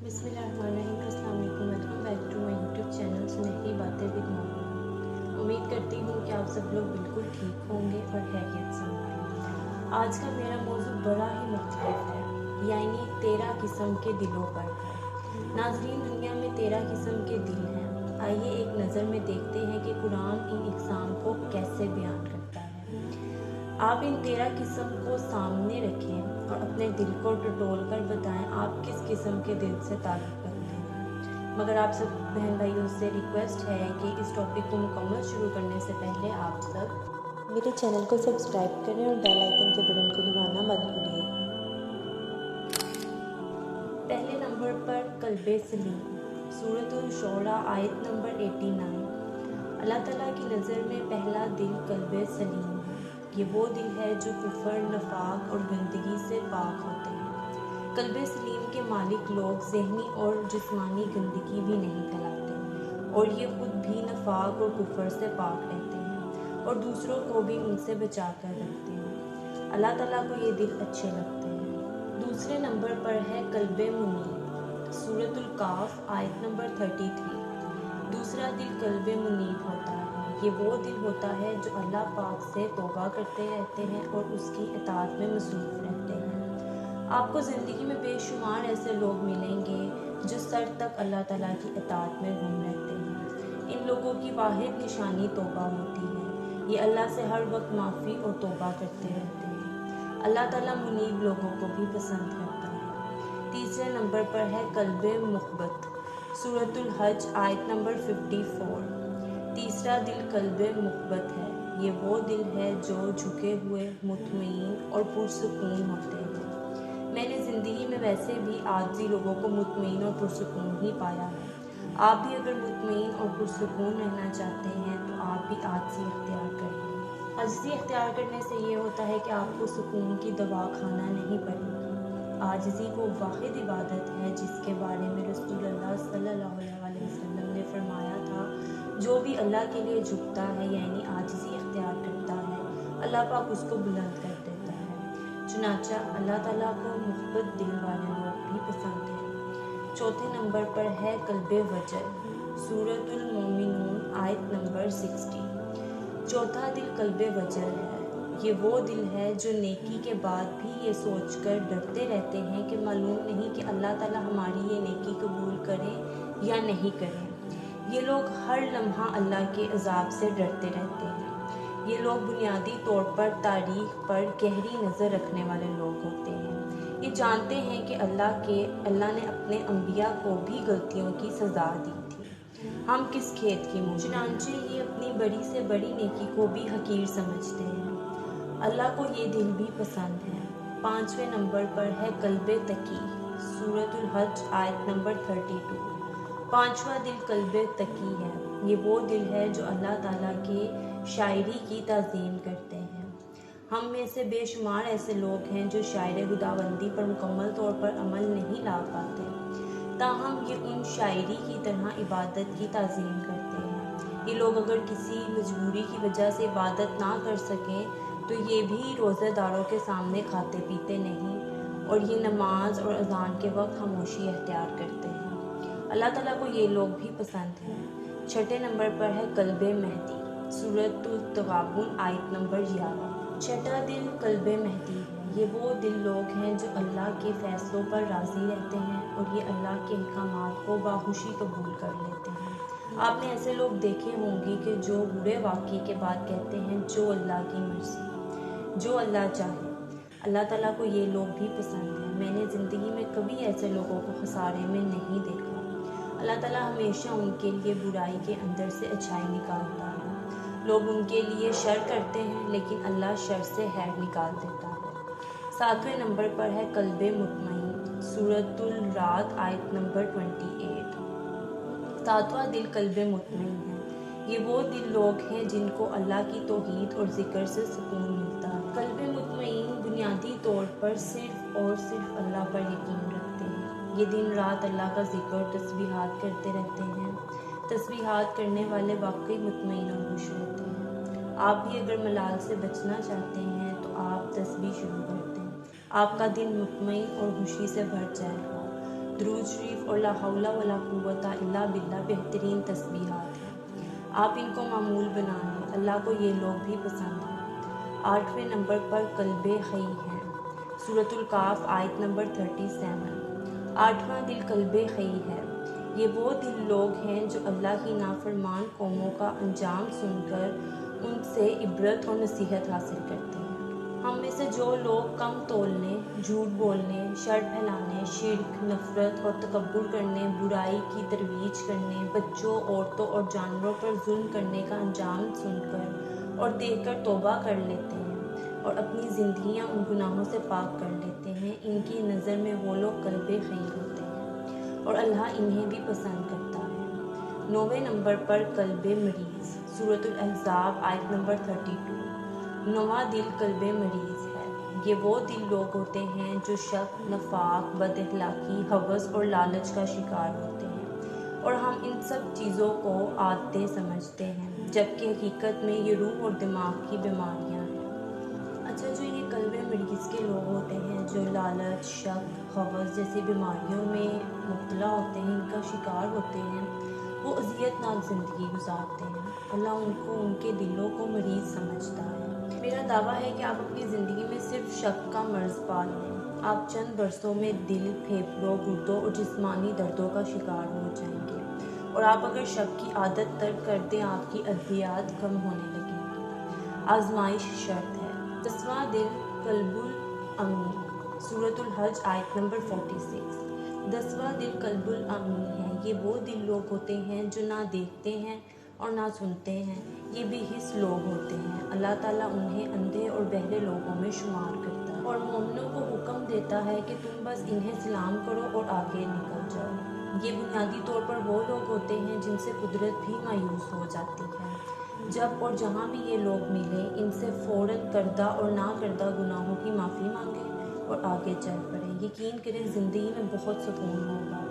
बिस्मिल्लाहिर्रहमानिर्रहीम। अस्सलाम वालेकुम। Welcome back to my YouTube channel Sunehri Baatein with मोमी। उम्मीद करती हूँ कि आप सब लोग बिल्कुल ठीक होंगे और खैरियत से होंगे। आज का मेरा मौजू बड़ा ही मुख्तलिफ है, यानी 13 किस्म के दिलों पर है। नाज़रीन, दुनिया में 13 किस्म के दिल हैं। आइए एक नज़र में देखते हैं कि कुरान इन इक़साम को कैसे बयान करता है। आप इन 13 किस्म को सामने रखें और अपने दिल को टटोल कर बताएं आप किस किस्म के दिल से ताल्लुक़ रखते हैं। मगर आप सब बहन भाइयों से रिक्वेस्ट है कि इस टॉपिक को मुकम्मल शुरू करने से पहले आप सब मेरे चैनल को सब्सक्राइब करें और बेल आइकन के बटन को दबाना मत भूलिए। पहले नंबर पर कल्बे सलीम, सूरतुल शोरा आयत नंबर 89। अल्लाह ताला की नज़र में पहला दिल कल्बे सलीम है। ये वो दिल है जो कुफर, नफाक और गंदगी से पाक होते हैं। कल्बे सलीम के मालिक लोग ज़हनी और जिस्मानी गंदगी भी नहीं फैलाते और ये खुद भी नफाक और कुफर से पाक रहते हैं और दूसरों को भी उनसे बचा कर रखते हैं। अल्लाह ताला को ये दिल अच्छे लगते हैं। दूसरे नंबर पर है कल्बे मुनीब, सूरतुल काफ आयत नंबर 33। दूसरा दिल कल्बे मुनीब होता है। ये वो दिल होता है जो अल्लाह पाक से तौबा करते रहते हैं और उसकी इताअत में मसरूफ़ रहते हैं। आपको ज़िंदगी में बेशुमार ऐसे लोग मिलेंगे जो सर तक अल्लाह ताला की इताअत में गुम रहते हैं। इन लोगों की वाहिद निशानी तौबा होती है। ये अल्लाह से हर वक्त माफ़ी और तौबा करते रहते हैं। अल्लाह ताला मुनीब लोगों को भी पसंद करता है। तीसरे नंबर पर है कल्बे मुख़ब्बत, सूरतुल हज आयत नंबर 54। तीसरा दिल कल्बे मुख़ब्बत है। ये वो दिल है जो झुके हुए, मुतमईन और पुरसुकून होते हैं। मैंने ज़िंदगी में वैसे भी आजिज़ी लोगों को मुतमईन और पुरसुकून ही पाया है। आप भी अगर मुतमईन और पुरसुकून रहना चाहते हैं तो आप भी आजिज़ी इख्तियार करें। आजिज़ी इख्तियार करने से ये होता है कि आपको सुकून की दवा खाना नहीं पड़ेगी। आजिज़ी वो वाहिद इबादत है जिसके बारे में रसूलुल्लाह सल्लल्लाहु अलैहि वसल्लम ने फरमाया था, जो भी अल्लाह के लिए झुकता है यानी आजिज़ी इख्तियार करता है, अल्लाह पाक उसको बुलंद कर देता है। चुनांचा अल्लाह ताला को मुख़ब्बत दिल वाले लोग भी पसंद हैं। चौथे नंबर पर है कल्बे वजल, सूरतुल मोमिनून आयत नंबर 60। चौथा दिल कल्बे वजल है। ये वो दिल है जो नेकी के बाद भी ये सोचकर डरते रहते हैं कि मालूम नहीं कि अल्लाह ताला हमारी ये नेकी कबूल करें या नहीं करें। ये लोग हर लम्हा अल्लाह के अज़ाब से डरते रहते हैं। ये लोग बुनियादी तौर पर तारीख़ पर गहरी नज़र रखने वाले लोग होते हैं। ये जानते हैं कि अल्लाह ने अपने अम्बिया को भी गलतियों की सज़ा दी थी। हम किस खेत की मूँग। चुनांचे ये अपनी बड़ी से बड़ी नेकी को भी हकीर समझते हैं। अल्लाह को ये दिल भी पसंद है। पाँचवें नंबर पर है कल्बे तकी, सूरतुल हज आयत नंबर 32। पाँचवा दिल कल्बे तकी है। ये वो दिल है जो अल्लाह ताला के शायरी की ताज़ीम करते हैं। हम में से बेशुमार ऐसे लोग हैं जो शायर खुदाबंदी पर मुकम्मल तौर पर अमल नहीं ला पाते, ताहम ये उन शायरी की तरह इबादत की ताज़ीम करते हैं। ये लोग अगर किसी मजबूरी की वजह से इबादत ना कर सकें तो ये भी रोज़ेदारों के सामने खाते पीते नहीं और ये नमाज और अज़ान के वक्त खामोशी इख्तियार करते हैं। अल्लाह ताला को ये लोग भी पसंद हैं। छठे नंबर पर है कल्बे मेहदी, सूरतुल तगाबुन आयत नंबर 11। छठा दिल कल्बे मेहदी है। ये वो दिल लोग हैं जो अल्लाह के फ़ैसलों पर राज़ी रहते हैं और ये अल्लाह के अहकामात को बाखुशी कबूल कर लेते हैं। आपने ऐसे लोग देखे होंगे कि जो बुरे वाक़ये के बाद कहते हैं जो अल्लाह की मर्ज़ी, जो अल्लाह चाहे। अल्लाह ताला को ये लोग भी पसंद हैं। मैंने ज़िंदगी में कभी ऐसे लोगों को खसारे में नहीं देखा। अल्लाह ताला हमेशा उनके लिए बुराई के अंदर से अच्छाई निकालता है। लोग उनके लिए शर करते हैं लेकिन अल्लाह शर से खैर निकाल देता है। सातवें नंबर पर है कल्बे मुतमईन, सूरतुल रात आयत नंबर 28। सातवां दिल कल्बे मुतमईन है। ये वो दिल लोग हैं जिनको अल्लाह की तौहीद और ज़िक्र से सुकून मिलता है। कल्बे मुतमईन बुनियादी तौर पर सिर्फ़ और सिर्फ अल्लाह पर यकीन रखते हैं। ये दिन रात अल्लाह का ज़िक्र और तस्बीहात करते रहते हैं। तस्बीहात करने वाले वाकई मुतमईन और खुश रहते हैं। आप भी अगर मलाल से बचना चाहते हैं तो आप तस्बीह शुरू कर दें। आपका दिन मुतमईन और खुशी से भर जाएगा। درود شریف اور لا حول ولا قوت الا باللہ بہترین تسبیحات ہیں۔ آپ ان کو معمول بنا لیں، اللہ کو یہ لوگ بھی پسند ہیں۔ 8ویں نمبر پر قلب حی ہے، سورۃ الکاف آیت نمبر 37۔ 8واں دل قلب حی ہے، یہ وہ دل لوگ ہیں جو اللہ کی نافرمان قوموں کا انجام سن کر ان سے عبرت اور نصیحت حاصل کرتے ہیں۔ ہم میں سے جو لوگ کم تولنے، جھوٹ بولنے، شر پھیلانے، شرک، نفرت اور تکبر کرنے، برائی کی ترویج کرنے، بچوں، عورتوں اور جانوروں پر ظلم کرنے کا انجام سن کر اور دیکھ کر توبہ کر لیتے ہیں اور اپنی زندگیاں ان گناہوں سے پاک کر لیتے ہیں، ان کی نظر میں وہ لوگ قلب حی ہوتے ہیں اور اللہ انہیں بھی پسند کرتا ہے۔ 9ویں نمبر پر قلب مریض، سورۃ الاحزاب آیت نمبر 32۔ 9واں دل قلب مریض ہے، یہ وہ دل لوگ ہوتے ہیں جو شک، نفاق، بد اخلاقی، ہوس اور لالچ کا شکار ہوتے ہیں اور ہم ان سب چیزوں کو عادتیں سمجھتے ہیں، جبکہ حقیقت میں یہ روح اور دماغ کی بیماریاں ہیں۔ اچھا، جو یہ قلب مریض کے لوگ ہوتے ہیں جو لالچ، شک، ہوس جیسی بیماریوں میں مبتلا ہوتے ہیں، ان کا شکار ہوتے ہیں، وہ اذیت ناک زندگی گزارتے ہیں۔ اللہ ان کو ان کے دلوں کو مریض سمجھتا ہے۔ میرا دعویٰ ہے کہ آپ اپنی زندگی میں صرف شک کا مرض پال لیں، آپ چند برسوں میں دل، پھیپھڑوں، گردوں اور جسمانی دردوں کا شکار ہو جائیں گے، اور آپ اگر شک کی عادت ترک کر دیں آپ کی ادویات کم ہونے لگیں گی۔ آزمائش شرط ہے۔ 10واں دل قلب الامی، سورۃ الحج آیت نمبر 46۔ 10واں دل قلب الامی ہے، یہ وہ دل لوگ ہوتے ہیں جو نہ دیکھتے ہیں اور نہ سنتے ہیں، یہ بے حس لوگ ہوتے ہیں۔ اللہ تعالیٰ انہیں اندھے اور بہرے لوگوں میں شمار کرتا ہے اور مومنوں کو حکم دیتا ہے کہ تم بس انہیں سلام کرو اور آگے نکل جاؤ۔ یہ بنیادی طور پر وہ لوگ ہوتے ہیں جن سے قدرت بھی مایوس ہو جاتی ہے۔ جب اور جہاں بھی یہ لوگ ملیں، ان سے فوراً کردہ اور نہ کردہ گناہوں کی معافی مانگیں اور آگے چل پڑیں۔ یقین کریں زندگی میں بہت سکون ہوگا،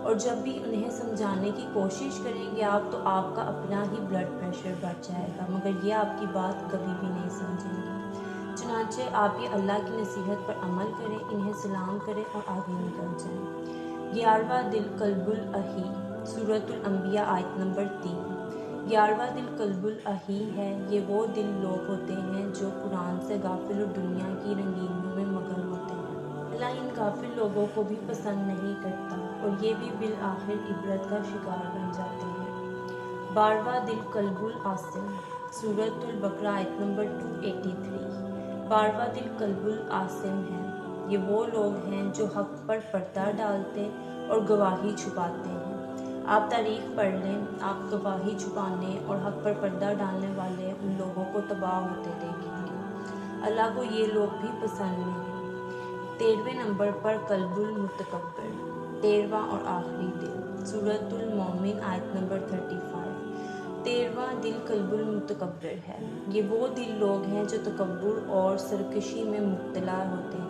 اور جب بھی انہیں سمجھانے کی کوشش کریں گے آپ، تو آپ کا اپنا ہی بلڈ پریشر بڑھ جائے گا، مگر یہ آپ کی بات کبھی بھی نہیں سمجھیں گے۔ چنانچہ آپ یہ اللہ کی نصیحت پر عمل کریں، انہیں سلام کریں اور آگے نکل جائیں۔ 11واں دل قلب الاحی، سورۃ الانبیاء آیت نمبر 3۔ 11واں دل قلب الاحی ہے، یہ وہ دل لوگ ہوتے ہیں جو قرآن سے غافل اور دنیا کی رنگینیوں میں مگن ہوتے ہیں۔ اللہ ان غافل لوگوں کو بھی پسند نہیں کرتا اور یہ بھی بالآخر عبرت کا شکار بن جاتے ہیں۔ 12واں دل قلب العاصم، سورۃ البقرہ آیت نمبر 283۔ 12واں دل قلب العاصم ہے، یہ وہ لوگ ہیں جو حق پر پردہ ڈالتے اور گواہی چھپاتے ہیں۔ آپ تاریخ پڑھ لیں، آپ گواہی چھپانے اور حق پر پردہ ڈالنے والے ان لوگوں کو تباہ ہوتے دیکھیں گے۔ اللہ کو یہ لوگ بھی پسند نہیں۔ 13ویں نمبر پر قلب المتکبر، 13واں اور آخری دل، سورۃ المومن آیت نمبر 35۔ 13واں دل قلب المتکبر ہے، یہ وہ دل لوگ ہیں جو تکبر اور سرکشی میں مبتلا ہوتے ہیں۔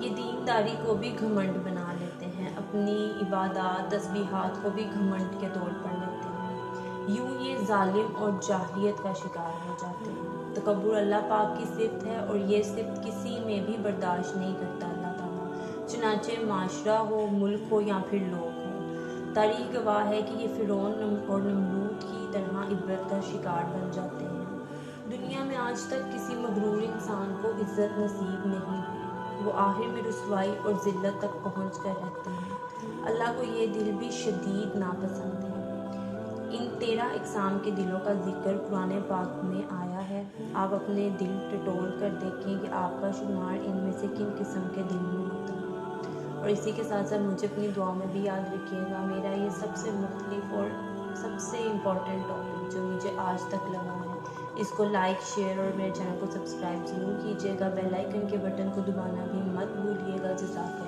یہ دینداری کو بھی گھمنڈ بنا لیتے ہیں، اپنی عبادات، تسبیحات کو بھی گھمنڈ کے طور پر لیتے ہیں۔ یوں یہ ظالم اور جاہلیت کا شکار ہو جاتے ہیں۔ تکبر اللہ پاک کی صفت ہے اور یہ صفت کسی میں بھی برداشت نہیں کرتا اللہ تعالیٰ، چنانچہ معاشرہ ہو، ملک ہو یا پھر لوگ ہوں۔ تاریخ گواہ ہے کہ یہ فرعون اور نمرود کی طرح عبرت کا شکار بن جاتے ہیں۔ دنیا میں آج تک کسی مغرور انسان کو عزت نصیب نہیں ہوئی، وہ آخر میں رسوائی اور ذلت تک پہنچ کر رہتے ہیں۔ اللہ کو یہ دل بھی شدید ناپسند ہے۔ ان 13 اقسام کے دلوں کا ذکر قرآن پاک میں آیا ہے۔ آپ اپنے دل ٹٹول کر دیکھیں کہ آپ کا شمار ان میں سے کن قسم کے دل میں ہوتا ہے، اور اسی کے ساتھ ساتھ مجھے اپنی دعا میں بھی یاد رکھیے گا۔ میرا یہ سب سے مختلف اور سب سے امپورٹنٹ ٹاپک جو مجھے آج تک لگا ہے، اس کو لائک، شیئر اور میرے چینل کو سبسکرائب ضرور کیجیے گا۔ بیل آئیکن کے بٹن کو دبانا بھی مت بھولیے گا۔ جزاک اللہ۔